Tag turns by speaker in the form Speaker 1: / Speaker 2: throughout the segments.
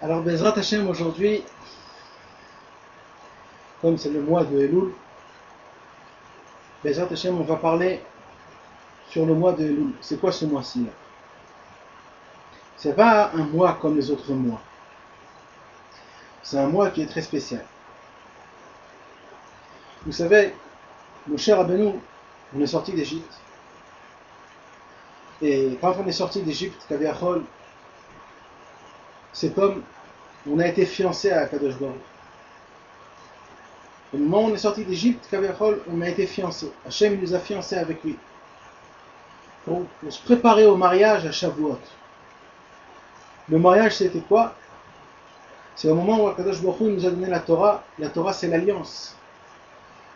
Speaker 1: Alors, Bezrat Hashem, aujourd'hui, comme c'est le mois de Elul, Bezrat Hashem, on va parler sur le mois de Elul. C'est quoi ce mois-ci là? C'est pas un mois comme les autres mois. C'est un mois qui est très spécial. Vous savez, mon cher Rabbeinu, on est sorti d'Égypte. Et quand on est sorti d'Égypte, Kaviachol, c'est comme on a été fiancé à Kadosh Baruch. Au moment où on est sorti d'Égypte, Kaviachol, on a été fiancé. Hachem nous a fiancés avec lui. Pour se préparer au mariage à Shavuot. Le mariage, c'était quoi? C'est au moment où Kadosh Baruch nous a donné la Torah. La Torah, c'est l'alliance.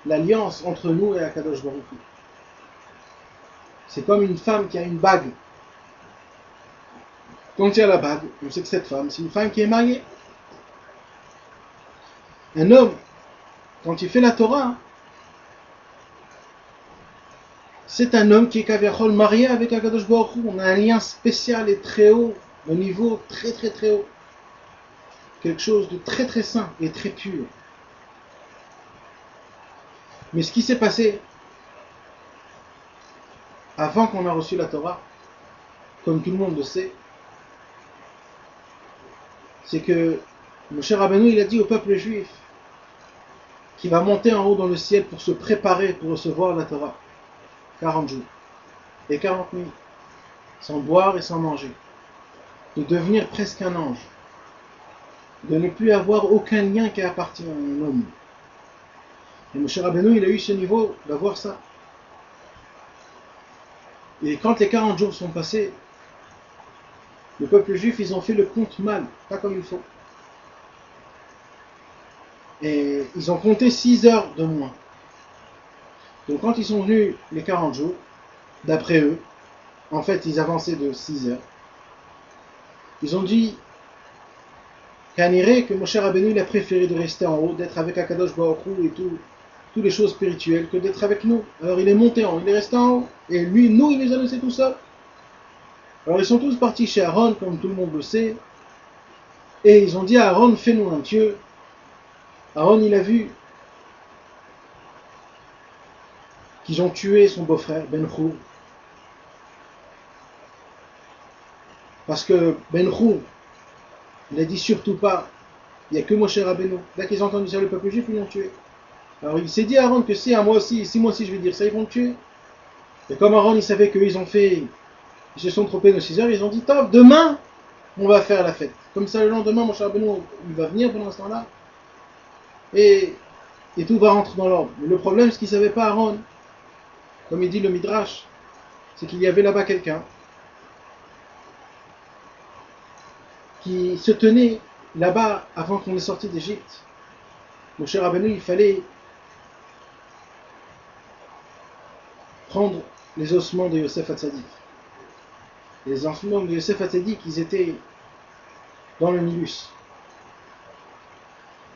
Speaker 1: L'alliance entre nous et Kadosh Baruch. C'est comme une femme qui a une bague. Quand il y a la bague, on sait que cette femme, c'est une femme qui est mariée. Un homme, quand il fait la Torah, c'est un homme qui est Kaviachol marié avec Akadosh Baruch Hu. On a un lien spécial et très haut, au niveau très très très haut. Quelque chose de très très saint et très pur. Mais ce qui s'est passé avant qu'on a reçu la Torah, comme tout le monde le sait, c'est que Moshe Rabbeinu, il a dit au peuple juif qu'il va monter en haut dans le ciel pour se préparer pour recevoir la Torah. 40 jours et 40 nuits, sans boire et sans manger, de devenir presque un ange, de ne plus avoir aucun lien qui appartient à un homme. Et Moshe Rabbeinu, il a eu ce niveau d'avoir ça. Et quand les 40 jours sont passés, le peuple juif, ils ont fait le compte mal, pas comme il faut. Et ils ont compté 6 heures de moins. Donc quand ils sont venus les 40 jours, d'après eux, en fait ils avançaient de 6 heures, ils ont dit que Moshe Rabbeinu il a préféré de rester en haut, d'être avec Akadosh Baruch Hu et toutes les choses spirituelles, que d'être avec nous. Alors il est monté en haut, il est resté en haut, et lui, nous, il les a laissés tout seuls. Alors ils sont tous partis chez Aaron, comme tout le monde le sait, et ils ont dit à Aaron, fais-nous un dieu. Aaron, il a vu qu'ils ont tué son beau-frère, Ben-Hur. Parce que Ben-Hur, il a dit surtout pas, il n'y a que Moshe Rabbeinu. Dès qu'ils ont entendu ça, le peuple juif, ils l'ont tué. Alors il s'est dit à Aaron que si moi aussi je vais dire ça, ils vont le tuer. Et comme Aaron, il savait qu'ils ils se sont trompés de 6 heures, ils ont dit, top, demain, on va faire la fête. Comme ça, le lendemain, Moshe Rabbeinu, il va venir pendant ce temps-là. Et tout va rentrer dans l'ordre. Mais le problème, c'est qu'ils ne savaient pas Aaron. Comme il dit le Midrash, c'est qu'il y avait là-bas quelqu'un qui se tenait là-bas avant qu'on est sorti d'Égypte. Moshe Rabbeinu, il fallait prendre les ossements de Yosef Hatzadik. Les ossements de Yosef Hatzadik, ils étaient dans le Nilus.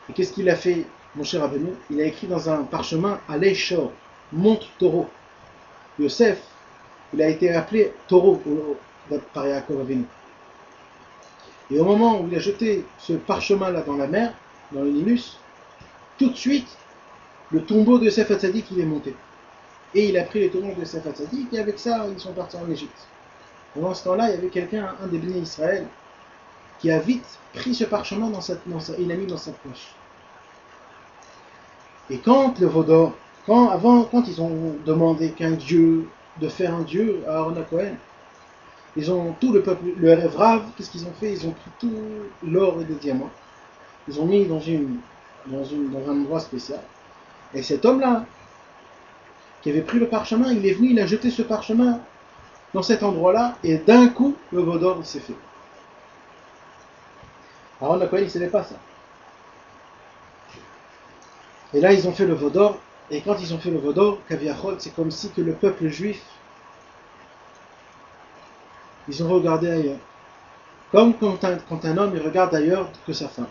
Speaker 1: Et qu'est-ce qu'il a fait, Moshe Rabbeinu? Il a écrit dans un parchemin Alei Shor, monte taureau. Yosef, il a été appelé taureau par Yaakov Avinu. Et au moment où il a jeté ce parchemin-là dans la mer, dans le Nilus, tout de suite, le tombeau de Yosef Hatzadik, il est monté. Et il a pris les tombeaux de Yosef Hatzadik, et avec ça, ils sont partis en Égypte. Pendant ce temps-là, il y avait quelqu'un, un des bénis Israël, qui a vite pris ce parchemin il l'a mis dans sa poche. Et quand le Vaudor, quand ils ont demandé qu'un dieu, de faire un dieu à Aaron Cohen, ils ont tout le peuple, le Erev Rav, qu'est-ce qu'ils ont fait? Ils ont pris tout l'or et les diamants, ils ont mis dans un endroit spécial. Et cet homme-là, qui avait pris le parchemin, il est venu, il a jeté ce parchemin dans cet endroit-là, et d'un coup, le Vaudor s'est fait. Aaron Cohen, il ne savait pas ça. Et là, ils ont fait le Vaudor, et quand ils ont fait le Vaudor, Kaviachol, c'est comme si que le peuple juif, ils ont regardé ailleurs. Comme quand un homme il regarde ailleurs que sa femme.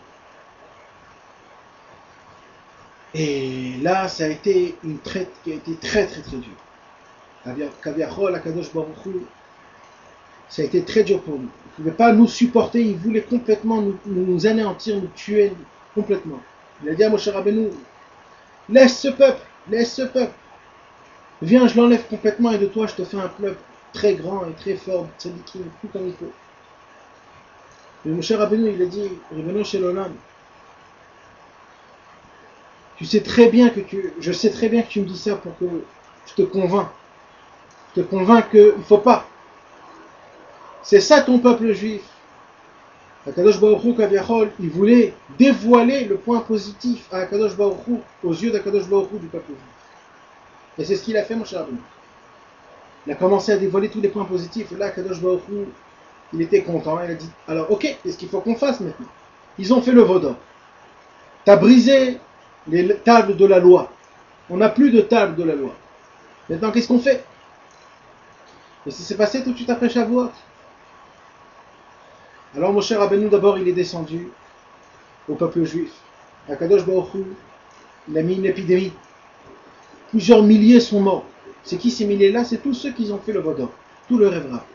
Speaker 1: Et là, ça a été une traite qui a été très très très dure. Kaviachol, Akadosh Baruch Hu, ça a été très dur pour nous. Il ne pouvait pas nous supporter, il voulait complètement nous anéantir, nous tuer complètement. Il a dit à Moshe Rabbeinu, laisse ce peuple, laisse ce peuple. Viens, je l'enlève complètement et de toi, je te fais un peuple très grand et très fort, tzadikim, tout comme il faut. Mais Moshe Rabbeinu, il a dit, Ribbono shel Olam, je sais très bien que tu me dis ça pour que je te convainc. Je te convainc qu'il ne faut pas. C'est ça ton peuple juif. Akadosh Baruch Hu Kaviachol, il voulait dévoiler le point positif à Akadosh Baruch Hu, aux yeux d'Akadosh Baruch Hu du peuple juif. Et c'est ce qu'il a fait, mon cher Rabbeinu. Il a commencé à dévoiler tous les points positifs. Et là, Akadosh Baruch Hu, il était content. Il a dit, alors ok, qu'est-ce qu'il faut qu'on fasse maintenant? Ils ont fait le veau d'or. Tu as brisé les tables de la loi. On n'a plus de table de la loi. Maintenant, qu'est-ce qu'on fait? Et ça s'est passé tout de suite après Shavuot. Alors Moshe Rabbeinu, d'abord, il est descendu au peuple juif. Akadosh Baruch Hu, il a mis une épidémie. Plusieurs milliers sont morts. C'est qui ces milliers-là? C'est tous ceux qui ont fait le veau d'or. Tout le rêvera.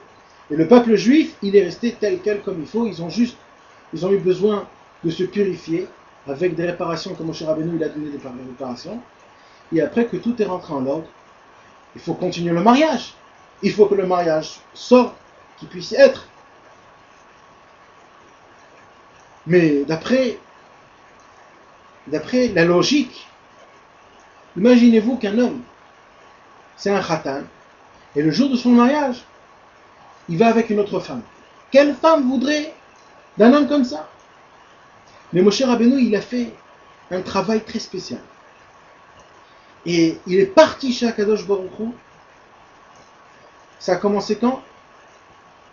Speaker 1: Et le peuple juif, il est resté tel quel comme il faut. Ils ont eu besoin de se purifier avec des réparations, comme Moshe Rabbeinu, il a donné des réparations. Et après que tout est rentré en ordre, il faut continuer le mariage. Il faut que le mariage sorte, qu'il puisse être. Mais d'après la logique, imaginez-vous qu'un homme, c'est un khatan, et le jour de son mariage, il va avec une autre femme. Quelle femme voudrait d'un homme comme ça? Mais Moshe Rabbeinu, il a fait un travail très spécial. Et il est parti chez Akadosh Baruch Hu. Ça a commencé quand?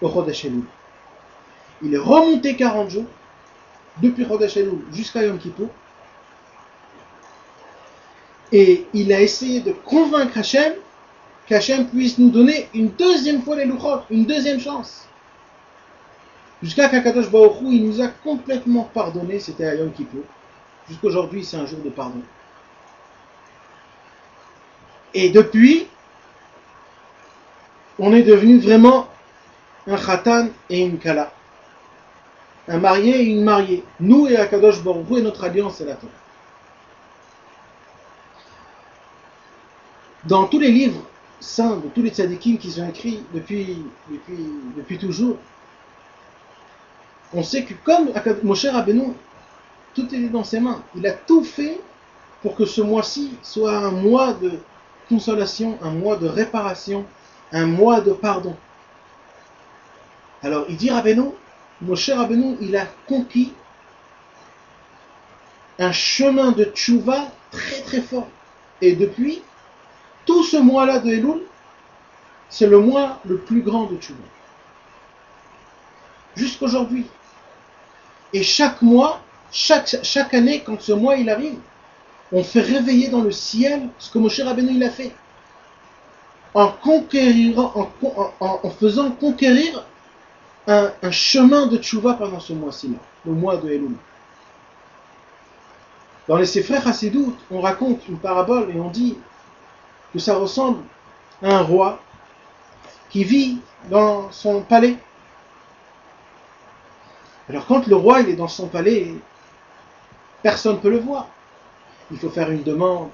Speaker 1: Au Chodesh Elul. Il est remonté 40 jours, depuis Chodesh Elul jusqu'à Yom Kippour. Et il a essayé de convaincre Hachem qu'Hachem puisse nous donner une deuxième fois les Luchot, une deuxième chance. Jusqu'à qu'Akadosh Baruch Hu, il nous a complètement pardonné, c'était à Yom Kippour. Jusqu'aujourd'hui, c'est un jour de pardon. Et depuis, on est devenu vraiment un khatan et une kala. Un marié et une mariée. Nous et Akadosh Baruch Hu, et notre alliance, c'est la Torah. Dans tous les livres saints, de tous les tzadikim qui sont écrits depuis toujours, on sait que comme Moshe Rabbeinu, tout est dans ses mains. Il a tout fait pour que ce mois-ci soit un mois de consolation, un mois de réparation, un mois de pardon. Alors il dit Rabbeinu, Moshe Rabbeinu, il a conquis un chemin de tchouva très très fort. Et depuis, tout ce mois-là de Elul, c'est le mois le plus grand de tchouva. Jusqu'aujourd'hui. Et chaque mois, chaque année, quand ce mois il arrive, on fait réveiller dans le ciel ce que Moshe Rabbeinu il a fait. En faisant conquérir un chemin de tchouva pendant ce mois-ci, le mois de Elul. Dans les Sefrei Chassidut, on raconte une parabole et on dit que ça ressemble à un roi qui vit dans son palais. Alors quand le roi il est dans son palais, personne ne peut le voir. Il faut faire une demande,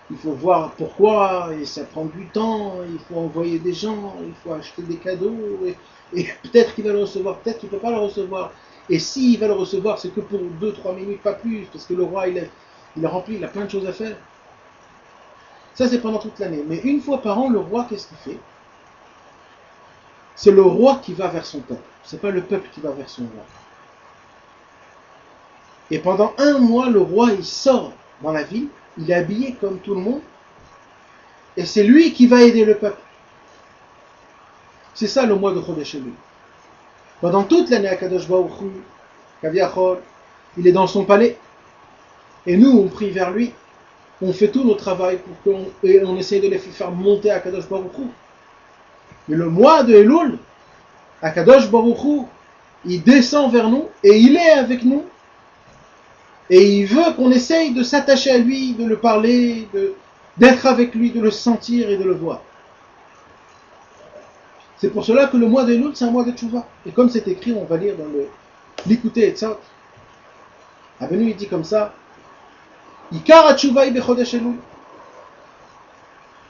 Speaker 1: il faut voir pourquoi, et ça prend du temps, il faut envoyer des gens, il faut acheter des cadeaux, et peut-être qu'il va le recevoir, peut-être qu'il ne peut pas le recevoir. Et s'il va le recevoir, c'est que pour 2-3 minutes, pas plus, parce que le roi il est rempli, il a plein de choses à faire. Ça c'est pendant toute l'année. Mais une fois par an, le roi, qu'est-ce qu'il fait? C'est le roi qui va vers son peuple. C'est pas le peuple qui va vers son roi. Et pendant un mois, le roi il sort dans la ville, il est habillé comme tout le monde, et c'est lui qui va aider le peuple. C'est ça le mois de Chodesh Elul. Pendant toute l'année, Akadosh Baruch Hu, Kaviachol, il est dans son palais, et nous on prie vers lui, on fait tout notre travail et on essaye de les faire monter à Akadosh Baruch Hu. Mais le mois de Elul, Akadosh Baruch Hu, il descend vers nous et il est avec nous Et il veut qu'on essaye de s'attacher à lui, de le parler, d'être avec lui, de le sentir et de le voir. C'est pour cela que le mois de Elul, c'est un mois de tchouva. Et comme c'est écrit, on va lire dans le l'Ikouté et ça. Rabbeinu il dit comme ça, Ikar ha-tchouva bechodesh Elul.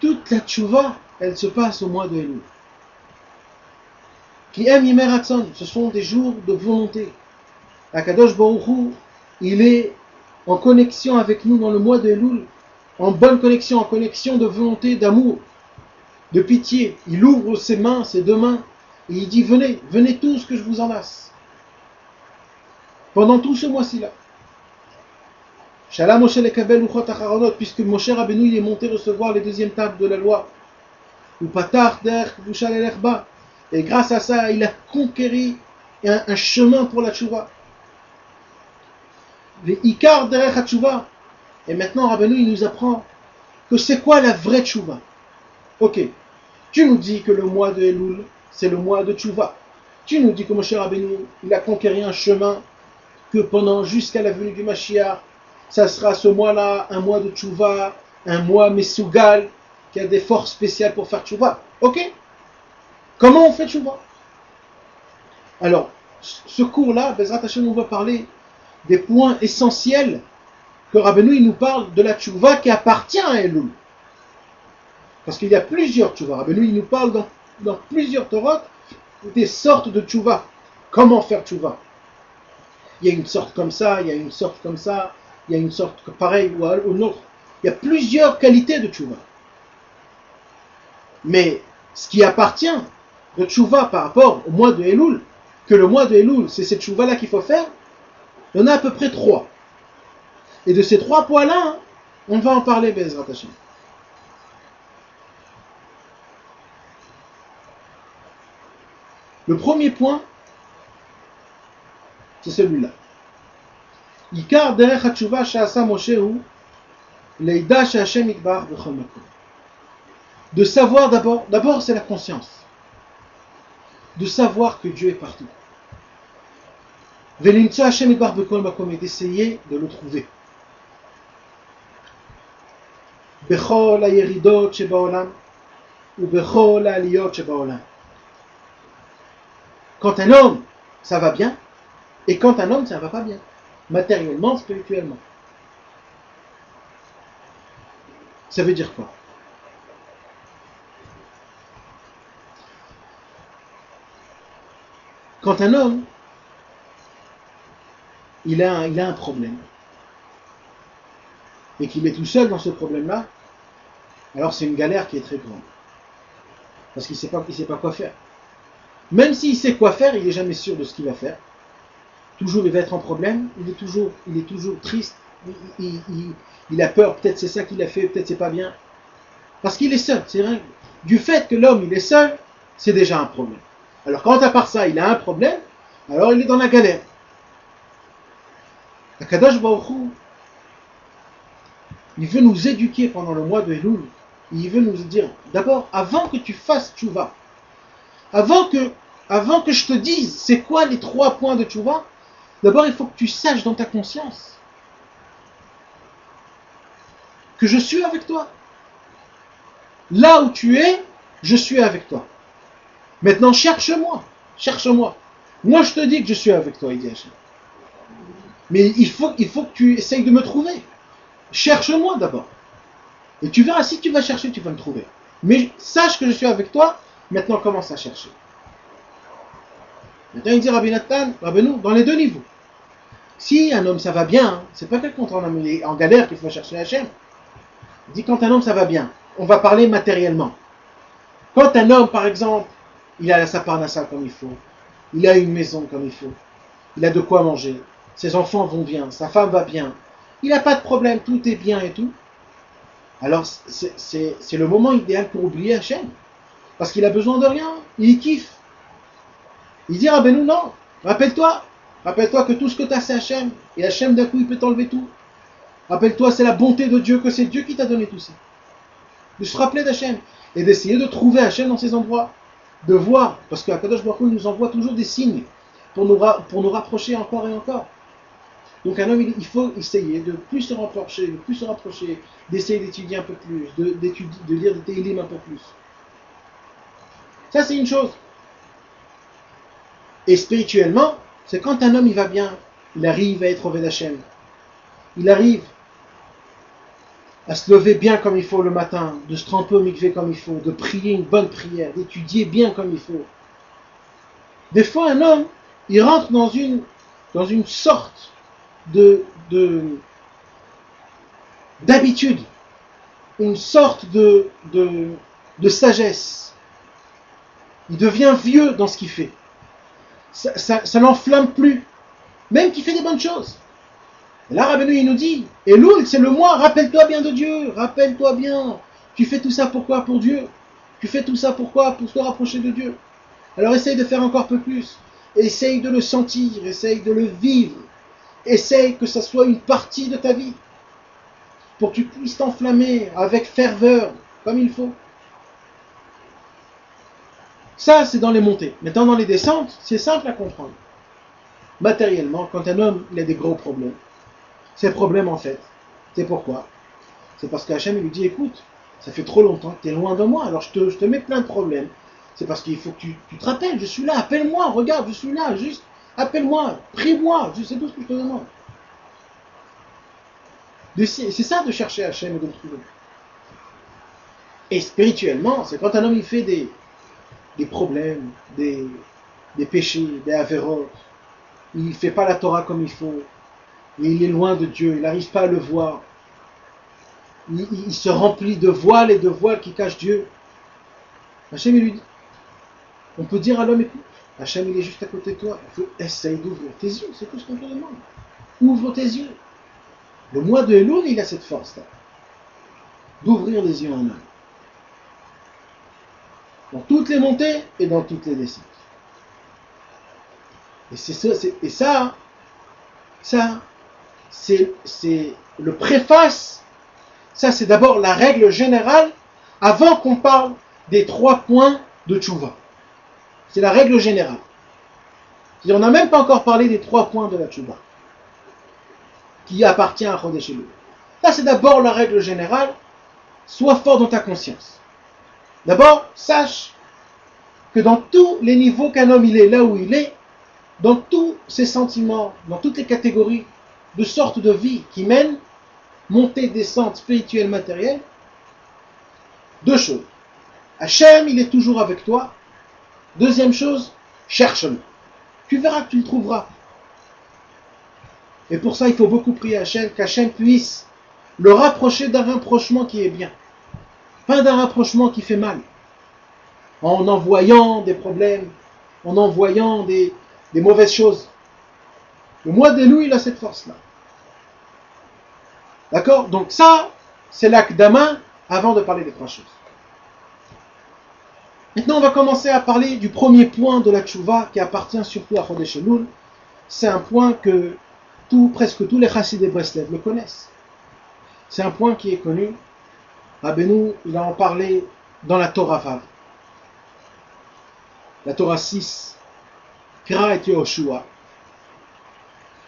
Speaker 1: Toute la tchouva, elle se passe au mois de Elul. Qui aime Yimeratzon, ce sont des jours de volonté. Akadosh Baruch Hu, il est en connexion avec nous dans le mois de Elul, en bonne connexion, en connexion de volonté, d'amour, de pitié. Il ouvre ses mains, ses deux mains, et il dit venez, venez tous que je vous enlace. Pendant tout ce mois-ci là. Shala Moshe lekabel luchot acharonot, puisque Moshe Rabbeinu il est monté recevoir les deuxièmes tables de la loi. Ou patach derech v'ushal elechba. Et grâce à ça, il a conquéri un chemin pour la tchouva. Les ikar derech ha-tchouva. Et maintenant, Rabbeinu, il nous apprend que c'est quoi la vraie tchouva. Ok, tu nous dis que le mois de Elul, c'est le mois de tchouva. Tu nous dis que Moshe Rabbeinu, il a conquéri un chemin que pendant jusqu'à la venue du Mashiach, ça sera ce mois-là, un mois de tchouva, un mois mesougal, qui a des forces spéciales pour faire tchouva. Ok, comment on fait tchouva? Alors, ce cours-là, Bezrat Hashem, on va parler des points essentiels que Rabbeinu il nous parle de la tchouva qui appartient à Elul. Parce qu'il y a plusieurs tchouva. Rabbeinu il nous parle dans plusieurs Torot des sortes de tchouva. Comment faire tchouva? Il y a une sorte comme ça, il y a une sorte comme ça, il y a une sorte pareille ou une autre. Il y a plusieurs qualités de tchouva. Mais ce qui appartient de tchouva par rapport au mois de Elul, que le mois de Elul, c'est cette tchouva-là qu'il faut faire, il y en a à peu près 3. Et de ces 3 points-là, on va en parler, Bezrat Hashem. Le premier point, c'est celui-là. Ikar derech ha-tchouva she'asa Moshehu leida she'Hashem yitbarach b'chol makom. De savoir d'abord c'est la conscience. De savoir que Dieu est partout. Velimtso Hashem yitbarach b'chol makom, et d'essayer de le trouver. Bechol ha-yeridot she'ba'olam ou bechol ha-aliyot she'ba'olam. Quand un homme, ça va bien, et quand un homme, ça ne va pas bien. Matériellement, spirituellement. Ça veut dire quoi? Quand un homme, il a un problème, et qu'il est tout seul dans ce problème-là, alors c'est une galère qui est très grande. Parce qu'il ne sait pas quoi faire. Même s'il sait quoi faire, il n'est jamais sûr de ce qu'il va faire. Toujours il va être en problème, il est toujours triste, il a peur, peut-être c'est ça qu'il a fait, peut-être c'est pas bien. Parce qu'il est seul, c'est vrai. Du fait que l'homme il est seul, c'est déjà un problème. Alors quand à part ça, il a un problème, alors il est dans la galère. Akadosh Baruch Hu, il veut nous éduquer pendant le mois de Elul. Il veut nous dire, d'abord, avant que tu fasses tchouva, avant que je te dise c'est quoi les 3 points de tchouva, d'abord il faut que tu saches dans ta conscience que je suis avec toi. Là où tu es, je suis avec toi. Maintenant cherche-moi. Moi je te dis que je suis avec toi, il dit Hachem. Mais il faut que tu essayes de me trouver. Cherche-moi d'abord. Et tu verras, si tu vas chercher, tu vas me trouver. Mais sache que je suis avec toi, maintenant commence à chercher. Maintenant il dit Rabbi Nathan, Rabbeinu, dans les 2 niveaux. Si un homme ça va bien, c'est pas quelqu'un quand un homme est en galère qu'il faut chercher Hachem. Il dit quand un homme ça va bien, on va parler matériellement. Quand un homme par exemple, il a sa parnassa comme il faut, il a une maison comme il faut, il a de quoi manger, ses enfants vont bien, sa femme va bien, il n'a pas de problème, tout est bien et tout, alors c'est le moment idéal pour oublier Hachem. Parce qu'il a besoin de rien, il kiffe. Il dit Rabbeinu, non, rappelle-toi que tout ce que tu as c'est Hachem, et Hachem d'un coup il peut t'enlever tout. Rappelle-toi, c'est la bonté de Dieu, que c'est Dieu qui t'a donné tout ça. De se rappeler d'Hachem, et d'essayer de trouver Hachem dans ces endroits, de voir, parce qu'Akadosh Baruch Hu nous envoie toujours des signes, pour nous rapprocher encore et encore. Donc un homme, il faut essayer de plus se rapprocher, d'essayer d'étudier un peu plus, de lire des télim un peu plus. Ça, c'est une chose. Et spirituellement, c'est quand un homme, il va bien, il arrive à être Oved Hashem. Il arrive à se lever bien comme il faut le matin, de se tremper au mikvé comme il faut, de prier une bonne prière, d'étudier bien comme il faut. Des fois, un homme, il rentre dans une sorte d'habitude, une sorte de sagesse. Il devient vieux dans ce qu'il fait. Ça l'enflamme plus, même qu'il fait des bonnes choses. Et là, Rabbeinu, il nous dit, Elul, c'est le mois, rappelle-toi bien de Dieu, rappelle-toi bien. Tu fais tout ça pourquoi? Pour Dieu. Tu fais tout ça pourquoi? Pour te rapprocher de Dieu. Alors essaye de faire encore un peu plus. Essaye de le sentir, essaye de le vivre. Essaye que ça soit une partie de ta vie. Pour que tu puisses t'enflammer avec ferveur, comme il faut. Ça, c'est dans les montées. Maintenant, dans les descentes, c'est simple à comprendre. Matériellement, quand un homme il a des gros problèmes, ces problèmes, en fait, c'est pourquoi? C'est parce qu'Hachem, il lui dit, écoute, ça fait trop longtemps que tu es loin de moi, alors je te mets plein de problèmes. C'est parce qu'il faut que tu te rappelles, je suis là, appelle-moi, regarde, je suis là, juste, appelle-moi, prie-moi, je sais tout ce que je te demande. C'est ça de chercher Hachem et de le trouver. Et spirituellement, c'est quand un homme, il fait des problèmes, des péchés, des avérotes, il ne fait pas la Torah comme il faut, il est loin de Dieu, il n'arrive pas à le voir. Il se remplit de voiles et de voiles qui cachent Dieu. Hachem, il lui dit, on peut dire à l'homme, écoute, Hachem, il est juste à côté de toi, il faut essayer d'ouvrir tes yeux, c'est tout ce qu'on te demande. Ouvre tes yeux. Le mois de Elul, il a cette force-là, d'ouvrir les yeux en homme. Dans toutes les montées et dans toutes les descentes. Et ça, c'est le préface. Ça, c'est d'abord la règle générale avant qu'on parle des 3 points de Tchouva. C'est la règle générale. On n'a même pas encore parlé des 3 points de la Tchouva qui appartient à Chodesh Elul. Ça, c'est d'abord la règle générale. Sois fort dans ta conscience. D'abord, sache que dans tous les niveaux qu'un homme il est, là où il est, dans tous ses sentiments, dans toutes les catégories de sortes de vie qui mènent, montée, descente, spirituelle, matérielle, 2 choses. Hachem, il est toujours avec toi. Deuxième chose, cherche-le. Tu verras que tu le trouveras. Et pour ça, il faut beaucoup prier à Hachem, qu'Hachem puisse le rapprocher d'un rapprochement qui est bien. Pas d'un rapprochement qui fait mal. En envoyant des problèmes, en envoyant des mauvaises choses. Le mois d'Elul, il a cette force-là. D'accord? Donc ça, c'est l'akdama avant de parler des 3 choses. Maintenant, on va commencer à parler du premier point de la tchouva qui appartient surtout à Chodesh Elul. C'est un point que presque tous les chassidés Breslev le connaissent. C'est un point qui est connu. Rabbeinu, il a en parlé dans la Torah Vav. La Torah 6, Kra et Yehoshua.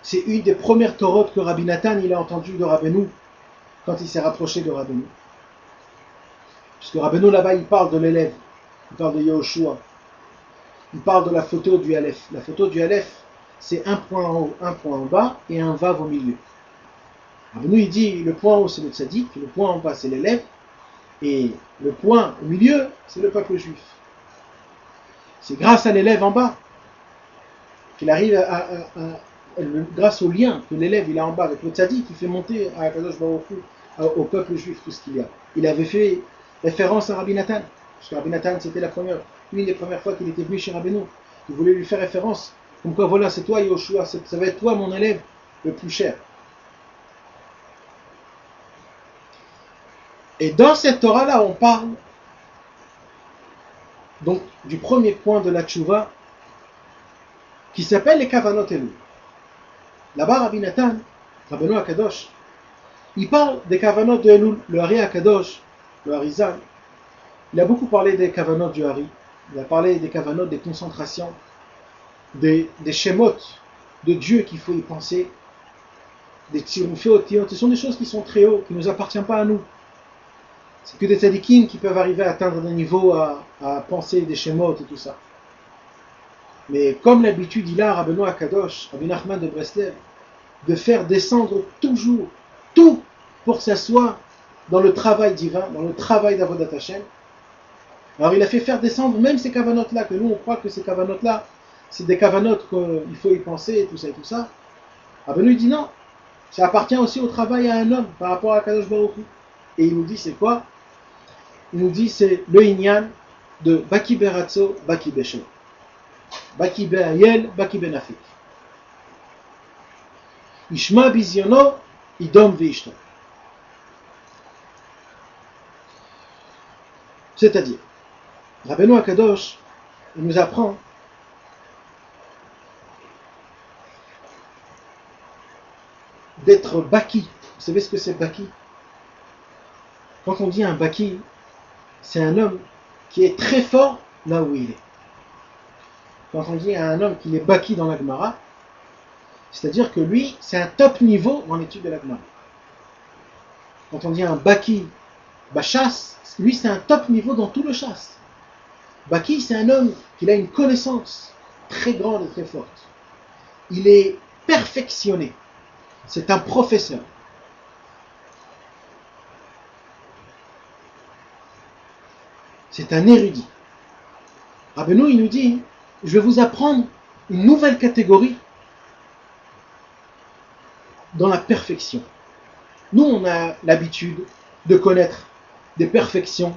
Speaker 1: C'est une des premières Torotes que Rabbi Nathan il a entendu de Rabbeinu quand il s'est rapproché de Rabbeinu. Puisque Rabbeinu là-bas il parle de l'élève, il parle de Yehoshua, il parle de la photo du Aleph. La photo du Aleph, c'est un point en haut, un point en bas et un Vav au milieu. Rabbeinu il dit le point en haut c'est le tzaddik, le point en bas c'est l'élève et le point au milieu c'est le peuple juif. C'est grâce à l'élève en bas qu'il arrive grâce au lien que l'élève il a en bas avec le tzaddik, qui fait monter à Kadosh Baruch Hu, au peuple juif tout ce qu'il y a. Il avait fait référence à Rabbi Nathan, parce que Rabbi Nathan c'était une des premières fois qu'il était venu chez Rabbeinu. Il voulait lui faire référence, comme quoi voilà c'est toi Yehoshua, ça va être toi mon élève le plus cher. Et dans cette Torah là on parle donc du premier point de la tchouva qui s'appelle les kavanot elul. Là-bas, Rabbi Nathan, Rabbeinu Akadosh, il parle des kavanot de Elul, le Hari Akadosh, le Harizal. Il a beaucoup parlé des kavanot du Hari. Il a parlé des kavanot, des concentrations, des shemot de Dieu qu'il faut y penser. des tsiroufot, ce sont des choses qui sont très hauts, qui ne nous appartiennent pas à nous. C'est que des tzadikim qui peuvent arriver à atteindre des niveaux, à penser des shemot et tout ça. Mais comme l'habitude il a, Rabbeinu Akadosh, Rabbi Nachman de Breslev, de faire descendre toujours tout pour que ça soit dans le travail divin, dans le travail d'Avodat Hashem. Alors il a fait faire descendre même ces kavanotes-là, que nous on croit que ces kavanotes-là, c'est des kavanotes qu'il faut y penser, et tout ça et tout ça. Rabbeinu dit non, ça appartient aussi au travail à un homme par rapport à Kadosh Baruch Hu. Et il nous dit c'est quoi? Il nous dit c'est le inyan de Baki Beratzo, Baki Besho. Baki Be'ayel, Baki Benafik. Ishma Bizyono, Idom Veishto. C'est-à-dire, Rabbeinu Akadosh, il nous apprend d'être Baki. Vous savez ce que c'est Baki? Quand on dit un Baki, c'est un homme qui est très fort là où il est. Quand on dit à un homme qu'il est Baki dans la Gemara, c'est-à-dire que lui, c'est un top niveau dans l'étude de la Gemara. Quand on dit un Baki Bachas, lui c'est un top niveau dans tout le chasse. Baki, c'est un homme qui a une connaissance très grande et très forte. Il est perfectionné. C'est un professeur. C'est un érudit. Rabbeinu, il nous dit, je vais vous apprendre une nouvelle catégorie dans la perfection. Nous, on a l'habitude de connaître des perfections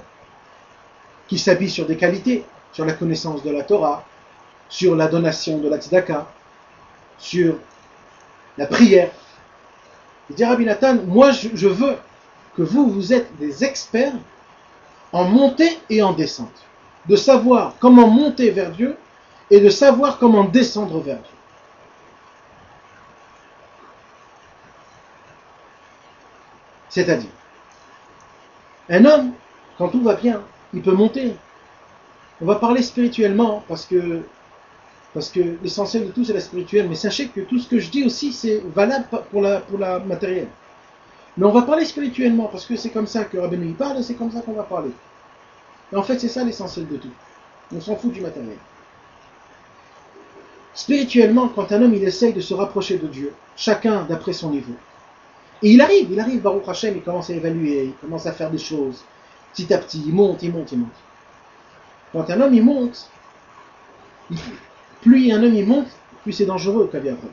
Speaker 1: qui s'habillent sur des qualités, sur la connaissance de la Torah, sur la donation de la tzedaka, sur la prière. Il dit Rabbi Nathan, moi je veux que vous êtes des experts en montée et en descente. De savoir comment monter vers Dieu et de savoir comment descendre vers Dieu. C'est-à-dire, un homme, quand tout va bien, il peut monter. On va parler spirituellement parce que l'essentiel de tout c'est la spirituelle, mais sachez que tout ce que je dis aussi c'est valable pour la matérielle. Mais on va parler spirituellement parce que c'est comme ça que Rabbeinu parle et c'est comme ça qu'on va parler. Et en fait c'est ça l'essentiel de tout. On s'en fout du matériel. Spirituellement, quand un homme il essaye de se rapprocher de Dieu, chacun d'après son niveau, et il arrive, Baruch Hashem, il commence à évaluer, il commence à faire des choses, petit à petit, il monte. Quand un homme il monte, plus un homme il monte, plus c'est dangereux qu'à bien après.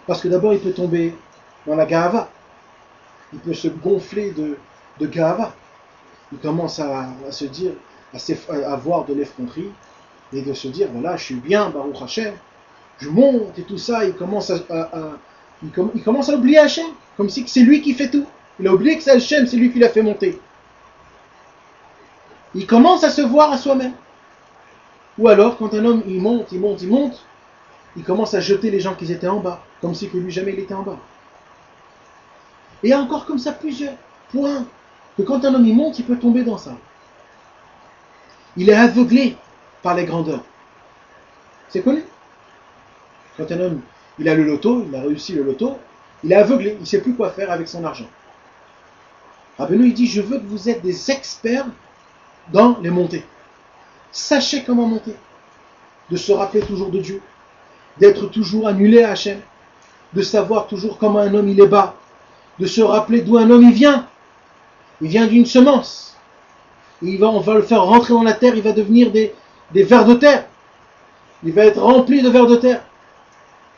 Speaker 1: Parce que d'abord il peut tomber dans la gava, il peut se gonfler de gava, il commence à se dire, à avoir de l'effronterie, et de se dire, voilà, je suis bien, Baruch Hashem, je monte et tout ça, il commence à oublier Hashem, comme si c'est lui qui fait tout. Il a oublié que c'est Hashem, c'est lui qui l'a fait monter. Il commence à se voir à soi-même. Ou alors, quand un homme il monte, il commence à jeter les gens qui étaient en bas, comme si que lui jamais il était en bas. Et il y a encore comme ça plusieurs points, que quand un homme il monte, il peut tomber dans ça. Il est aveuglé par les grandeurs. C'est connu. Quand un homme, il a le loto, il a réussi le loto, il est aveuglé, il ne sait plus quoi faire avec son argent. Rabbeinu, il dit, je veux que vous êtes des experts dans les montées. Sachez comment monter. De se rappeler toujours de Dieu. D'être toujours annulé à Hachem. De savoir toujours comment un homme il est bas. De se rappeler d'où un homme il vient. Il vient d'une semence. Et on va le faire rentrer dans la terre, il va devenir des vers de terre. Il va être rempli de vers de terre.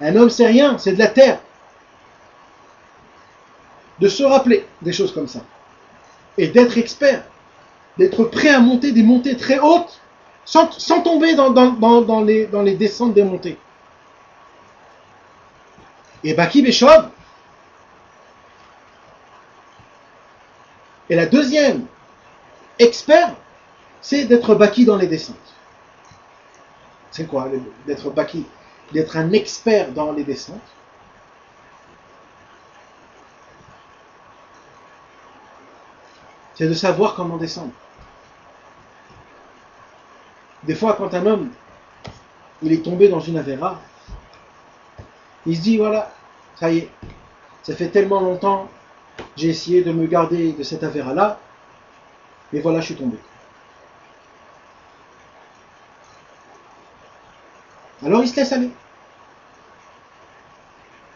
Speaker 1: Un homme c'est rien, c'est de la terre. De se rappeler des choses comme ça. Et d'être expert. D'être prêt à monter des montées très hautes sans tomber dans les descentes des montées. Et Baki Beshov. Et la deuxième expert, c'est d'être Baki dans les descentes. C'est quoi d'être Baki? D'être un expert dans les descentes. C'est de savoir comment descendre. Des fois, quand un homme il est tombé dans une avéra, il se dit voilà, ça y est, Ça fait tellement longtemps, j'ai essayé de me garder de cette affaire-là, et voilà, je suis tombé. Alors il se laisse aller.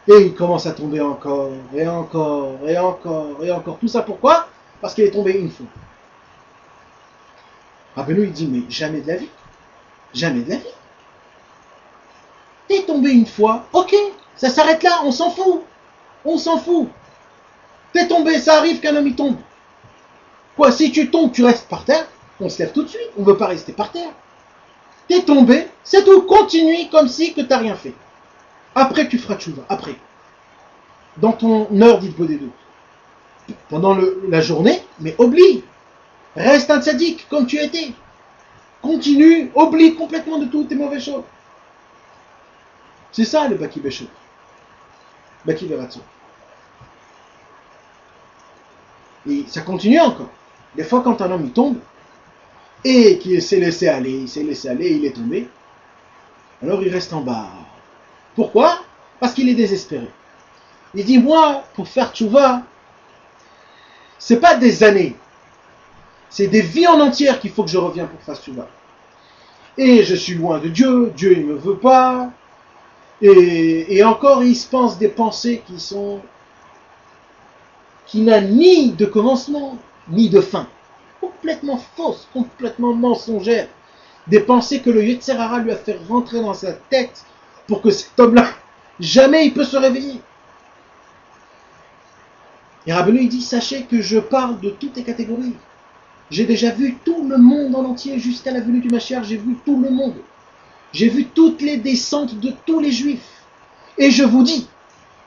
Speaker 1: Et il commence à tomber encore, et encore, et encore, et encore. Tout ça pourquoi? Parce qu'il est tombé une fois. Rabbeinu il dit, mais jamais de la vie. Jamais de la vie. T'es tombé une fois, ok, ça s'arrête là, on s'en fout. On s'en fout. T'es tombé, ça arrive qu'un homme y tombe. Quoi, si tu tombes, tu restes par terre, on se lève tout de suite, on ne veut pas rester par terre. T'es tombé, c'est tout, continue comme si que t'as rien fait. Après tu feras tchouva, après. Dans ton heure d'Idbodedou. Pendant la journée, mais oublie. Reste un tzaddik comme tu étais. Continue, oublie complètement de toutes tes mauvaises choses. C'est ça le Baki Béchou. Baki Beratso. Et ça continue encore. Des fois quand un homme il tombe, et qu'il s'est laissé aller, il est tombé, alors il reste en bas. Pourquoi? Parce qu'il est désespéré. Il dit, moi, pour faire tchouva, c'est pas des années, c'est des vies en entière qu'il faut que je revienne pour faire tchouva. Et je suis loin de Dieu, Dieu il me veut pas, et encore il se pense des pensées qui n'a ni de commencement, ni de fin. Complètement fausses, complètement mensongères. Des pensées que le Yetzer Hara lui a fait rentrer dans sa tête pour que cet homme-là, jamais il peut se réveiller. Et Rabbeinu il dit, sachez que je parle de toutes les catégories. J'ai déjà vu tout le monde en entier jusqu'à la venue du Mashiach, j'ai vu tout le monde. J'ai vu toutes les descentes de tous les juifs. Et je vous dis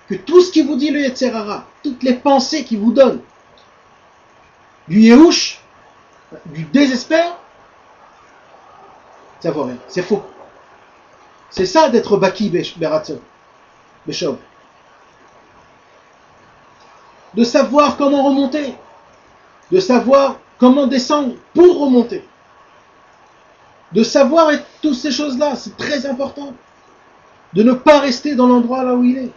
Speaker 1: que tout ce qui vous dit le Yetzer Hara, toutes les pensées qu'il vous donne, du Yehush, du désespoir, ça vaut rien, c'est faux. C'est ça d'être Baki Beratson, Beshov. De savoir comment remonter, de savoir comment descendre pour remonter, de savoir toutes ces choses-là, c'est très important. De ne pas rester dans l'endroit là où il est.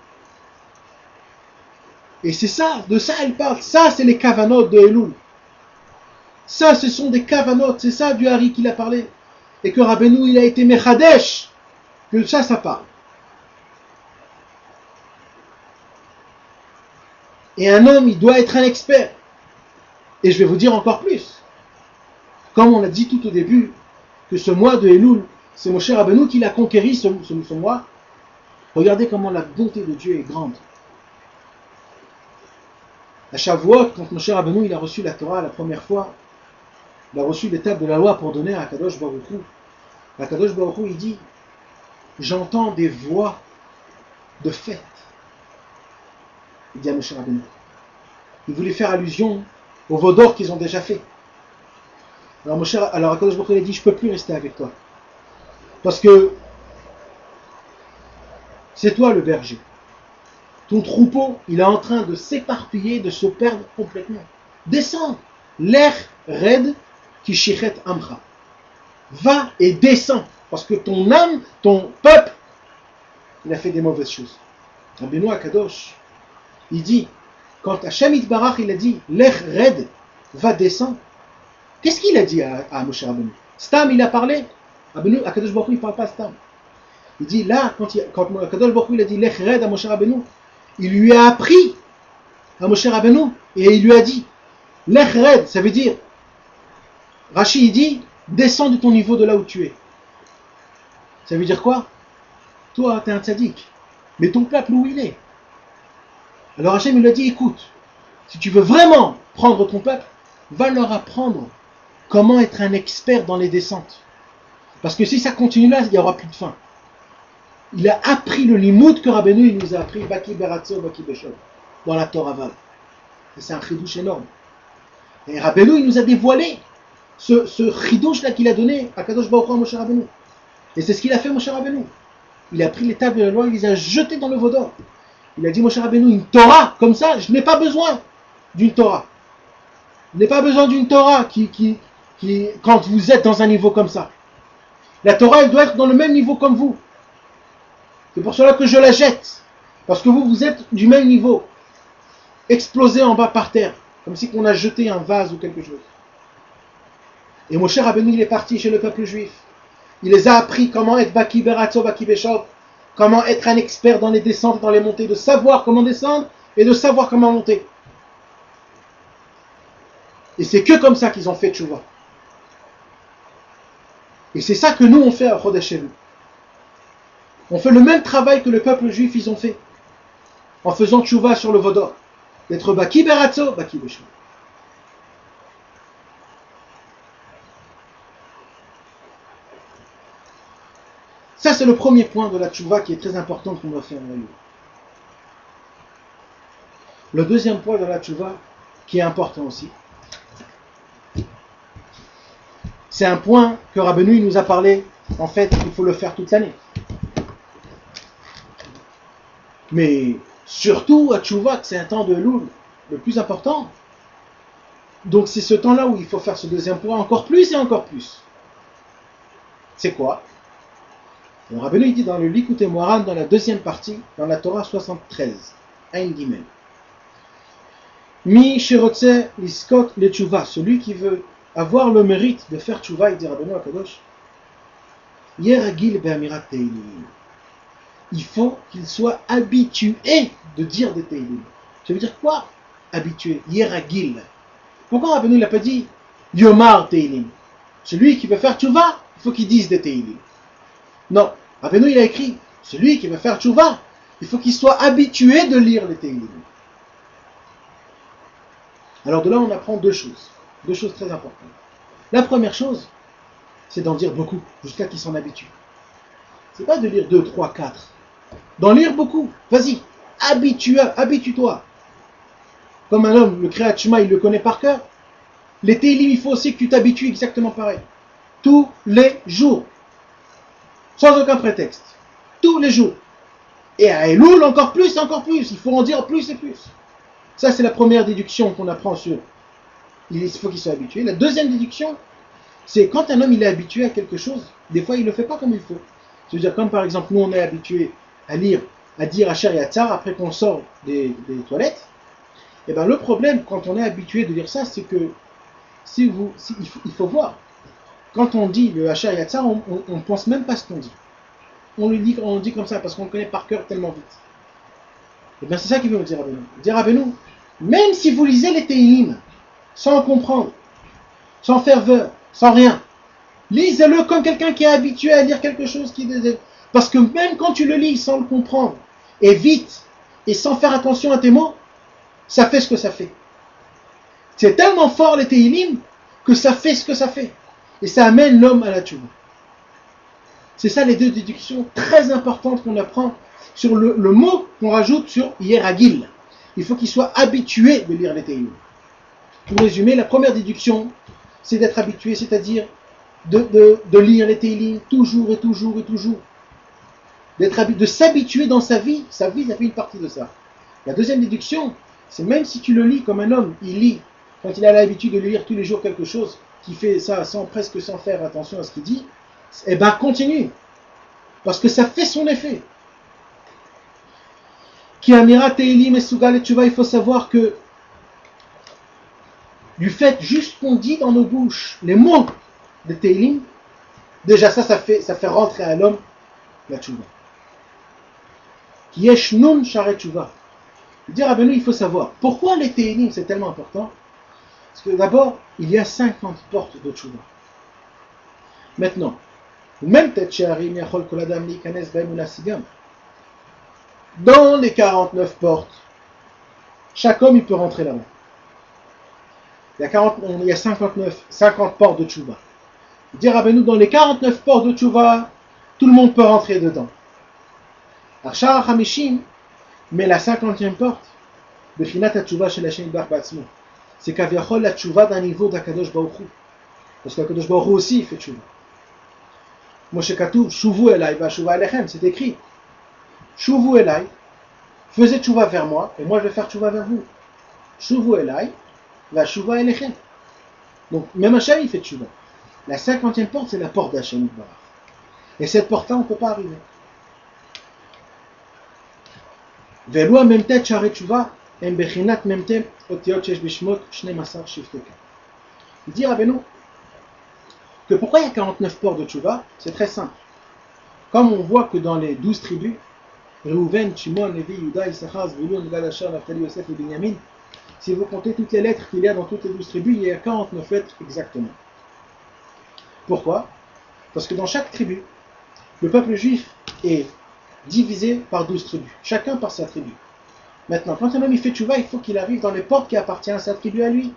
Speaker 1: Et c'est ça, de ça elle parle. Ça, c'est les kavanot de Elul. Ça, ce sont des kavanot. C'est ça du Hari qu'il a parlé. Et que Rabbeinu, il a été mechadesh. Que ça parle. Et un homme, il doit être un expert. Et je vais vous dire encore plus. Comme on l'a dit tout au début, que ce mois de Elul, c'est Moshe Rabbeinu qui l'a conquéri, ce mois. Regardez comment la bonté de Dieu est grande. À Shavuot, quand Moshe Rabbeinu il a reçu la Torah la première fois, il a reçu l'étape de la loi pour donner à Kadosh Baruch Hu. Kadosh Baruch Hu, il dit, j'entends des voix de fête. Il dit à Moshe Rabbeinu. Il voulait faire allusion aux vaudors qu'ils ont déjà fait. Alors Kadosh Baruch Hu il a dit, je ne peux plus rester avec toi. Parce que c'est toi le berger. Ton troupeau, il est en train de s'éparpiller, de se perdre complètement. Descends. L'air raide qui shichet amcha. Va et descends. Parce que ton âme, ton peuple, il a fait des mauvaises choses. Rabbeinu Akadosh, il dit, quand Hashem Yitbarach, il a dit, l'air raide, va descendre. Qu'est-ce qu'il a dit à Moshe Rabbeinu? Stam, il a parlé. Rabbeinu Akadosh Baruch Hu, il ne parle pas Stam. Il dit là, quand Kadosh Baruch Hu il a dit Lech-Red à Moshe Rabbeinu, il lui a appris à Moshe Rabbeinu et il lui a dit Lech-Red, ça veut dire, Rashi il dit, descends de ton niveau de là où tu es. Ça veut dire quoi? Toi, tu es un tzaddik, mais ton peuple où il est. Alors Hachem il lui a dit, écoute, si tu veux vraiment prendre ton peuple, va leur apprendre comment être un expert dans les descentes. Parce que si ça continue là, il n'y aura plus de fin. Il a appris le limoud que Rabbeinu il nous a appris, Baki Beratso, Baki Beshov, dans la Torah Vav. Et c'est un chidouche énorme. Et Rabbeinu il nous a dévoilé ce chidouche là qu'il a donné à Kadosh Baruch Hu à Moshe Rabbeinu. Et c'est ce qu'il a fait Moshe Rabbeinu. Il a pris les tables de la loi, il les a jetées dans le Vaudor. Il a dit Moshe Rabbeinu, une Torah comme ça, je n'ai pas besoin d'une Torah. Je n'ai pas besoin d'une Torah qui, quand vous êtes dans un niveau comme ça. La Torah elle doit être dans le même niveau comme vous. C'est pour cela que je la jette. Parce que vous êtes du même niveau. explosé en bas par terre, comme si on a jeté un vase ou quelque chose. Et Moshe Rabbeinu, il est parti chez le peuple juif. Il les a appris comment être Baki Beratzo, Baki Beshov, comment être un expert dans les descentes et dans les montées, de savoir comment descendre et de savoir comment monter. Et c'est que comme ça qu'ils ont fait Tchouva. Et c'est ça que nous on fait à Chodesh Elul. On fait le même travail que le peuple juif ils ont fait, en faisant Tchouva sur le Vaudor, d'être Baki Beratzo, Baki Beshov. Ça, c'est le premier point de la tchouva qui est très important qu'on doit faire. Le deuxième point de la tchouva, qui est important aussi, c'est un point que Rabbeinu nous a parlé. En fait, il faut le faire toute l'année. Mais surtout à tchouva, c'est un temps de Elul le plus important. Donc c'est ce temps-là où il faut faire ce deuxième point encore plus et encore plus. C'est quoi? Le Rabbeinu dit dans le Likutei Moharan, dans la deuxième partie, dans la Torah 73, Ein Gimel. Mi shirotze liskot le tchouva, celui qui veut avoir le mérite de faire tchouva, il dit Rabbeinu Akadosh, yeragil be'amirat teilim. Il faut qu'il soit habitué de dire des teilim. Ça veut dire quoi? Habitué, yeragil. Pourquoi Rabbeinu n'a pas dit yomar teilim? Celui qui veut faire tchouva, il faut qu'il dise des teilim. Non, Rabbeinu il a écrit, celui qui veut faire tchouva, il faut qu'il soit habitué de lire les Tehillim. Alors de là on apprend deux choses très importantes. La première chose, c'est d'en dire beaucoup, jusqu'à qu'il s'en habitue. C'est pas de lire 2, 3, 4. D'en lire beaucoup, vas-y, habitue-toi. Comme un homme, le Kriyat Shema, il le connaît par cœur. Les Tehillim, il faut aussi que tu t'habitues exactement pareil. Tous les jours. Sans aucun prétexte. Tous les jours. Et à Elul, encore plus et encore plus. Il faut en dire plus et plus. Ça, c'est la première déduction qu'on apprend sur. Il faut qu'il soit habitué. La deuxième déduction, c'est quand un homme il est habitué à quelque chose, des fois il ne le fait pas comme il faut. C'est-à-dire, comme par exemple, nous on est habitué à lire, à dire Asher Yatzar après qu'on sort des toilettes. Et bien le problème, quand on est habitué de dire ça, c'est que il faut voir. Quand on dit le Asher Yatzar, on ne pense même pas ce qu'on dit. On le dit comme ça parce qu'on le connaît par cœur tellement vite. Et bien c'est ça qu'il veut nous dire Rabbeinu. Dire Rabbeinu, même si vous lisez les Tehillim, sans comprendre, sans ferveur, sans rien, lisez-le comme quelqu'un qui est habitué à lire quelque chose parce que même quand tu le lis sans le comprendre, et vite, et sans faire attention à tes mots, ça fait ce que ça fait. C'est tellement fort les Tehillim que ça fait ce que ça fait. Et ça amène l'homme à la tchouva. C'est ça les deux déductions très importantes qu'on apprend sur le mot qu'on rajoute sur Yeragil. Il faut qu'il soit habitué de lire les Tehillim. Pour résumer, la première déduction, c'est d'être habitué, c'est-à-dire de lire les Tehillim toujours et toujours et toujours. De s'habituer dans sa vie, ça fait une partie de ça. La deuxième déduction, c'est même si tu le lis comme un homme, il lit, quand il a l'habitude de lire tous les jours quelque chose, qui fait ça presque sans faire attention à ce qu'il dit, eh ben continue. Parce que ça fait son effet. Qui amira Tehillim et Sugal et Tchouva, il faut savoir que du fait juste qu'on dit dans nos bouches les mots de Tehillim, déjà ça fait rentrer à l'homme la Tchouva. Qui yesh nun sharet Tchouva. Dire à Benoît, il faut savoir pourquoi les Tehillim c'est tellement important. Parce que d'abord, il y a 50 portes de Tchouva. Maintenant, même dans les 49 portes, chaque homme il peut rentrer là-bas. Il y a 50 portes de Tchouva. Dire à Benoît, dans les 49 portes de Tchouva, tout le monde peut rentrer dedans. Arshar Hamishim, mais la 50e porte, Bechinat Tchouva chez la Shem Bar Batzmo. C'est qu'Aviachol la tchouva d'un niveau d'Akadosh Baruch Hu. Parce qu'Akadosh Baruch Hu aussi fait tchouva. Moshe Katuv, Shuvu Elai, va Shuva Elechem, c'est écrit. Shuvu Elai, faisez tchouva vers moi, et moi je vais faire tchouva vers vous. Shuvu Elai, va Shuva Elechem. Donc, même Hachem il fait tchouva. La 50e porte, c'est la porte d'Hachem. Et cette porte-là, on ne peut pas arriver. Veloua même tête charé tchouva. הם בחינת מ"ט אותיות שיש בשמות 12 שבטי כאן. Il dit Rabbeinu que pourquoi il y a 49 portes de Tchouva? C'est très simple. Comme on voit que dans les 12 tribus, Reuven, Shimon, Lévi, Yuda, Issachar, Zvulun, Gad, Asher, Naphtali, Yosef et Binyamin, si vous comptez toutes les lettres qu'il y a dans toutes les 12 tribus, il y a 49 lettres exactement. Pourquoi? Parce que dans chaque tribu, le peuple juif est divisé par 12 tribus, chacun par sa tribu. Maintenant, quand un homme il fait tchouva, il faut qu'il arrive dans les portes qui appartiennent à sa tribu à lui.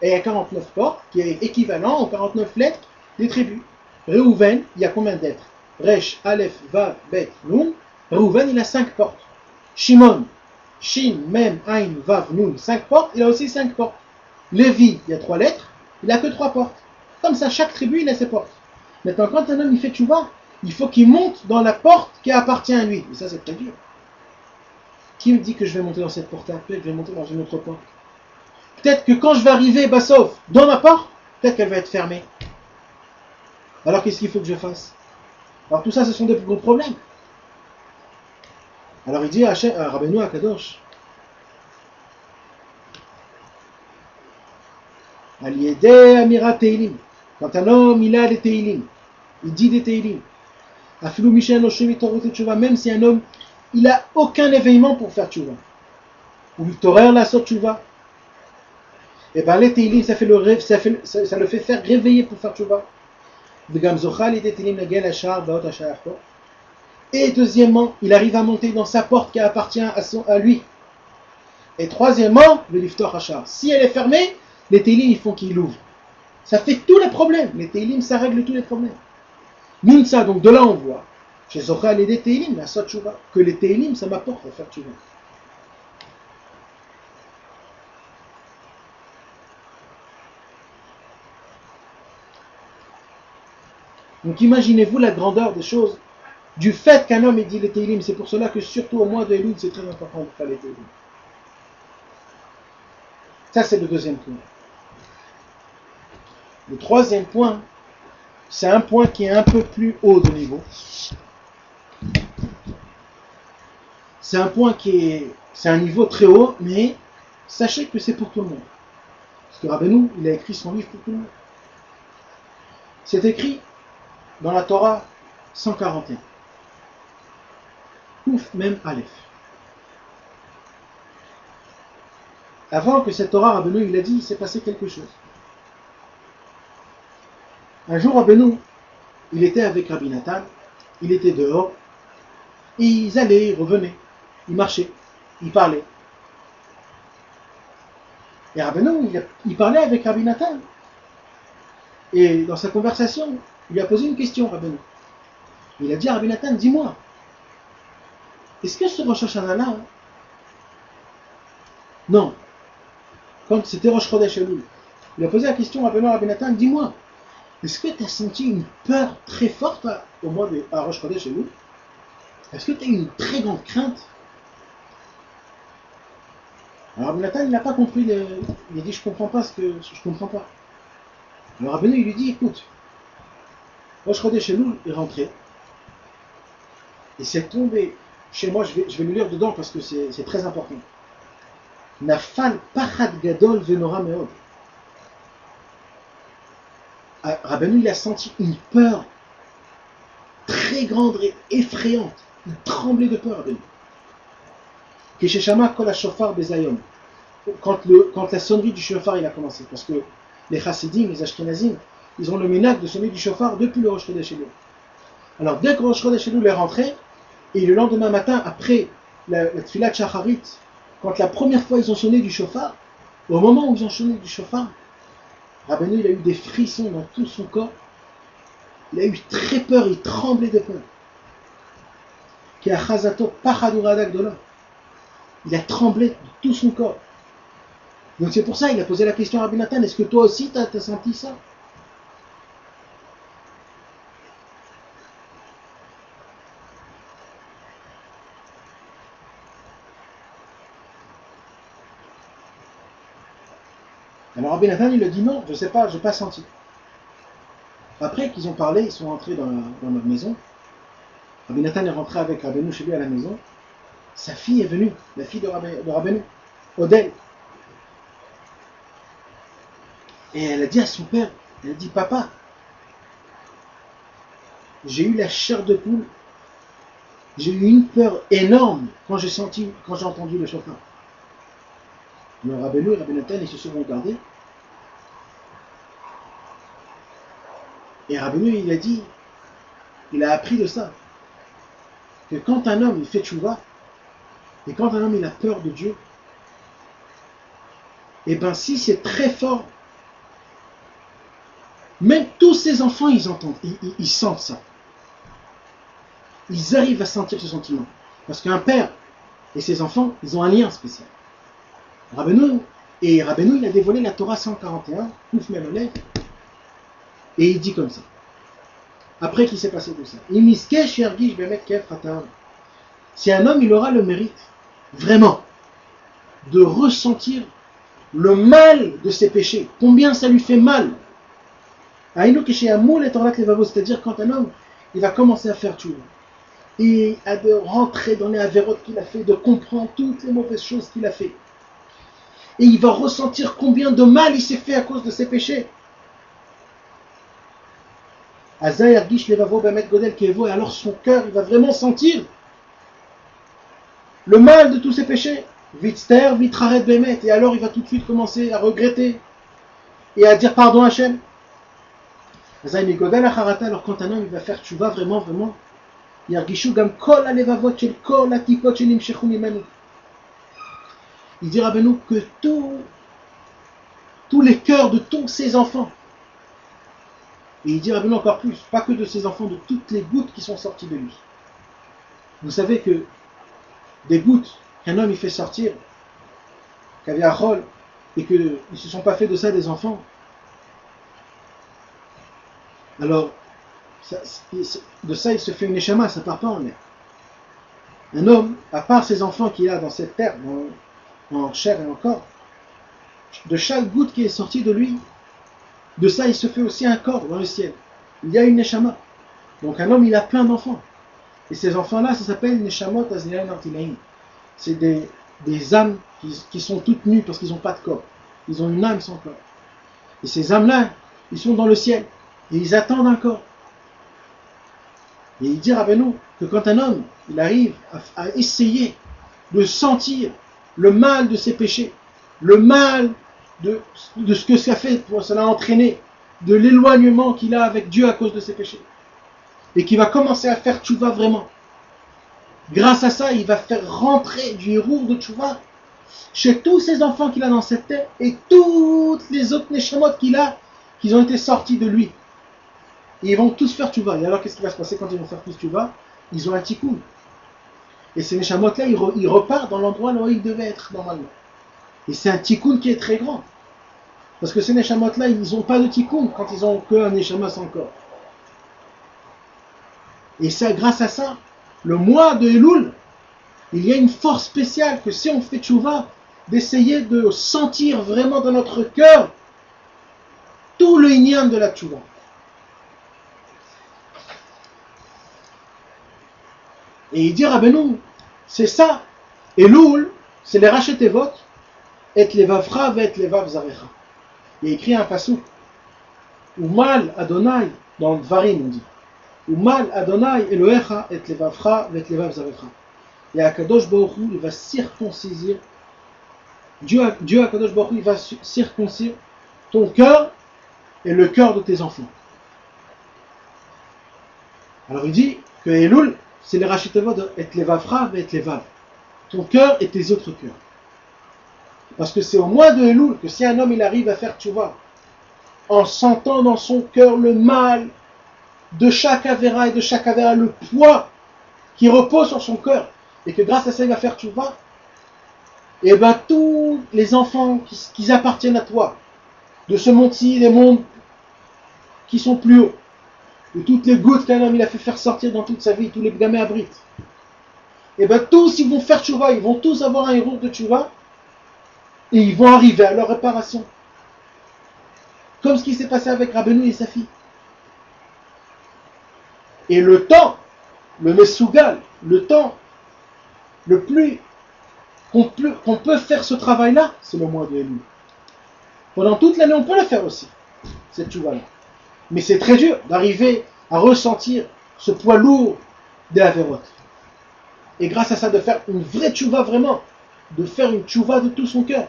Speaker 1: Et il y a 49 portes, qui est équivalent aux 49 lettres des tribus. Reuven, il y a combien de lettres? Resh, Aleph, Vav, Bet, Nun. Reuven, il a 5 portes. Shimon, Shin, Mem, Ain, Vav, Nun, 5 portes, il a aussi 5 portes. Lévi, il y a 3 lettres, il n'a que 3 portes. Comme ça, chaque tribu, il a ses portes. Maintenant, quand un homme il fait tchouva, il faut qu'il monte dans la porte qui appartient à lui. Et ça, c'est très dur. Qui me dit que je vais monter dans cette porte après, je vais monter dans une autre porte? Peut-être que quand je vais arriver, Bassov, dans ma porte, peut-être qu'elle va être fermée. Alors qu'est-ce qu'il faut que je fasse? Alors tout ça, ce sont des gros problèmes. Alors il dit à Rabbeinu Akadosh, Aliede Amira Teilim, quand un homme il a des Teilim, il dit des Teilim, Afilou Michel Oshemi Torote Tchouva, même si un homme il n'a aucun éveillement pour faire tchouva, ou il t'horaire la sot tchouva, et bien les Teilim ça le fait faire réveiller pour faire tchouva. Et deuxièmement, il arrive à monter dans sa porte qui appartient à lui. Et troisièmement, le liftor hachar. Si elle est fermée, les Teilim ils font qu'il ouvre. Ça fait tous les problèmes. Les Teilim ça règle tous les problèmes. Minsa, donc de là on voit. Chez Zochal et des Teilim, la sot tchouva. Que les Teilim ça m'apporte à faire tchouva. Donc imaginez-vous la grandeur des choses du fait qu'un homme ait dit les Teilim. C'est pour cela que surtout au mois de Elul, c'est très important de faire les Teilim. Ça c'est le deuxième point. Le troisième point, c'est un point qui est un peu plus haut de niveau. C'est un point c'est un niveau très haut, mais sachez que c'est pour tout le monde. Parce que Rabbeinu, il a écrit son livre pour tout le monde. C'est écrit dans la Torah 141. Ouf, même Aleph. Avant que cette Torah, Rabbeinu, il a dit, il s'est passé quelque chose. Un jour, Rabbeinu, il était avec Rabbi Nathan, il était dehors, et ils allaient, ils revenaient, ils marchaient, ils parlaient. Et Rabbeinu, il parlait avec Rabbi Nathan. Et dans sa conversation, il lui a posé une question, Rabbeinu. Il a dit à Rabbi Nathan, dis-moi, est-ce que ce Rosh Hashanah-là, non, quand c'était Rosh Chodesh Elul, il a posé la question à Rabbi Nathan, dis-moi, est-ce que tu as senti une peur très forte au mois de Rosh Chodesh Elul? Est-ce que tu as eu une très grande crainte? Alors Rabbi Nathan, il n'a pas compris, il a dit, je comprends pas. Alors Rabbeinu, il lui dit, écoute, Rosh Chodesh Elul est rentré, et c'est tombé chez moi, je vais le lire dedans parce que c'est très important. Nafal pachad gadol venora meod. Rabbeinu, il a senti une peur très grande et effrayante. Il tremblait de peur, Rabbeinu. Kesheshama kol ha-shofar bezayom. Quand la sonnerie du shofar il a commencé, parce que les chassidim, les ashkenazim, ils ont le minhag de sonner du shofar depuis le Rosh Chodesh Elul. Alors dès que Rosh Chodesh Elul est rentré, et le lendemain matin, après la tfilat shacharit, quand la première fois ils ont sonné du shofar, au moment où ils ont sonné du shofar, Rabbeinu il a eu des frissons dans tout son corps. Il a eu très peur, il tremblait de peur. Il a tremblé de tout son corps. Donc c'est pour ça qu'il a posé la question à Rabbi Nathan, est-ce que toi aussi tu as senti ça? Alors Rabbi Nathan il a dit non, je ne sais pas, je n'ai pas senti. Après qu'ils ont parlé, ils sont rentrés dans leur maison. Rabbi Nathan est rentré avec Rabbeinu chez lui à la maison. sa fille est venue, la fille de Rabbeinu, Odel. Et elle a dit à son père, elle a dit, papa, j'ai eu la chair de poule, j'ai eu une peur énorme quand j'ai entendu le chauffard. Le Rabbeinu et Rabbeinu Natan, ils se sont regardés. Et Rabbeinu, il a dit, il a appris de ça, que quand un homme il fait tchouva, et quand un homme il a peur de Dieu, et bien si c'est très fort, même tous ses enfants ils entendent, ils sentent ça. Ils arrivent à sentir ce sentiment. Parce qu'un père et ses enfants, ils ont un lien spécial. Rabbeinu, il a dévoilé la Torah 141, Ouf Melolek, et il dit comme ça. Après qu'il s'est passé tout ça. Si un homme il aura le mérite, vraiment, de ressentir le mal de ses péchés, combien ça lui fait mal. C'est-à-dire quand un homme il va commencer à faire tchouva, et à de rentrer dans les avérotes qu'il a fait, de comprendre toutes les mauvaises choses qu'il a fait. Et il va ressentir combien de mal il s'est fait à cause de ses péchés. Et alors son cœur, il va vraiment sentir le mal de tous ses péchés. Et alors il va tout de suite commencer à regretter et à dire pardon à Hachem. Alors quand un homme il va faire tchouva vraiment, il dit Rabbeinu que tous les cœurs de tous ses enfants, et il dit Rabbeinu encore plus, pas que de ses enfants, de toutes les gouttes qui sont sorties de lui. Vous savez que des gouttes qu'un homme il fait sortir, Kaviachol, et qu'ils ne se sont pas fait de ça des enfants, alors de ça il se fait une neshama, ça part pas en l'air. Un homme, à part ses enfants qu'il a dans cette terre, en chair et en corps, de chaque goutte qui est sortie de lui, de ça il se fait aussi un corps dans le ciel. Il y a une neshama. Donc un homme il a plein d'enfants. Et ces enfants-là, ça s'appelle neshamot aznilaim artilaim. C'est des âmes qui sont toutes nues parce qu'ils n'ont pas de corps. Ils ont une âme sans corps. Et ces âmes-là, ils sont dans le ciel. Et ils attendent un corps. Et il dit Rabbeinu que quand un homme il arrive à essayer de sentir le mal de ses péchés, le mal de ce que ça fait, cela a entraîné, de l'éloignement qu'il a avec Dieu à cause de ses péchés, et qu'il va commencer à faire tchouva vraiment. Grâce à ça, il va faire rentrer du hérour de tchouva chez tous ses enfants qu'il a dans cette terre et toutes les autres neshamot qu'il a, qui ont été sortis de lui. Et ils vont tous faire tchouva. Et alors, qu'est-ce qui va se passer quand ils vont faire tous tchouva? Ils ont un tikkun. Et ces neshamot-là, ils repartent dans l'endroit où ils devaient être normalement. Et c'est un tikkun qui est très grand. Parce que ces neshamot-là, ils n'ont pas de tikkun quand ils ont qu'un neshama sans corps. Et c'est grâce à ça, le mois de Elul, il y a une force spéciale que si on fait tchouva, d'essayer de sentir vraiment dans notre cœur tout le inyan de la tchouva. Et il dit Rabbeinu, c'est ça. Elul, c'est les rachetevot, et les vavra, et les vav zarecha. Il a écrit un pasuk. Umal Adonai, dans le Dvarim, on dit. Umal Adonai Elohecha, et les vavra, et les vav zarecha. Et Akadosh Baruch Hu, il va circoncire. Dieu Akadosh Baruch Hu, il va circoncire ton cœur et le cœur de tes enfants. Alors il dit que Elul, c'est les rachetevot et les vavra, et les vav. Ton cœur et tes autres cœurs. Parce que c'est au mois de Elul que si un homme il arrive à faire tchouva, en sentant dans son cœur le mal de chaque avéra et de chaque avéra, le poids qui repose sur son cœur, et que grâce à ça il va faire tchouva, et bien tous les enfants qui appartiennent à toi, de ce monde-ci, les mondes qui sont plus hauts, de toutes les gouttes qu'un homme il a fait faire sortir dans toute sa vie, tous les gamins abrites, et bien tous ils vont faire tchouva, ils vont tous avoir un héros de tchouva, et ils vont arriver à leur réparation. Comme ce qui s'est passé avec Rabbeinu et sa fille. Et le temps, le Mesougal, le temps le plus qu'on peut faire ce travail-là, c'est le mois de Elul. Pendant toute l'année, on peut le faire aussi, cette tchouva-là. Mais c'est très dur d'arriver à ressentir ce poids lourd des Averot. Et grâce à ça, de faire une vraie tchouva vraiment, de faire une tchouva de tout son cœur.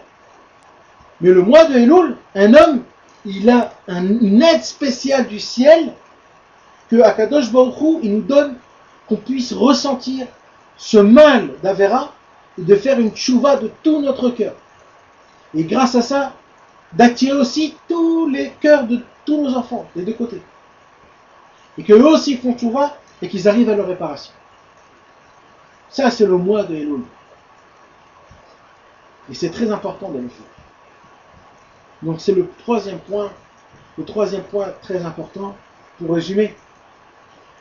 Speaker 1: Mais le mois de Elul, un homme, il a une aide spéciale du ciel que Akadosh Baruch Hu, il nous donne qu'on puisse ressentir ce mal d'Avera et de faire une tchouva de tout notre cœur. Et grâce à ça, d'attirer aussi tous les cœurs de tous nos enfants, des deux côtés. Et qu'eux aussi font tchouva et qu'ils arrivent à leur réparation. Ça, c'est le mois de Elul. Et c'est très important de le faire. Donc c'est le troisième point très important, pour résumer.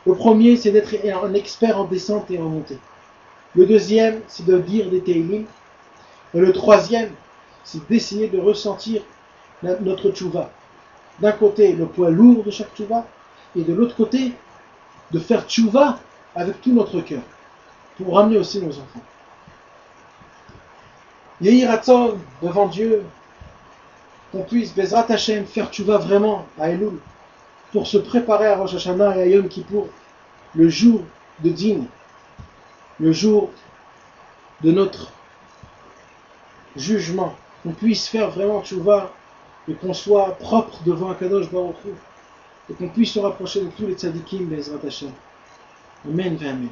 Speaker 1: Le premier, c'est d'être un expert en descente et en montée. Le deuxième, c'est de dire des Teilim. Et le troisième, c'est d'essayer de ressentir notre tchouva. D'un côté, le poids lourd de chaque tchouva, et de l'autre côté, de faire tchouva avec tout notre cœur, pour ramener aussi nos enfants. Yehi Ratzon, devant Dieu, qu'on puisse, Bezrat Hashem, faire tchouva vraiment à Elul, pour se préparer à Rosh Hashanah et à Yom Kippour, le jour de Din, le jour de notre jugement, qu'on puisse faire vraiment tchouva et qu'on soit propre devant Akadosh Baruch Hu, et qu'on puisse se rapprocher de tous les tzadikim, Bezrat Hashem. Amen, amen.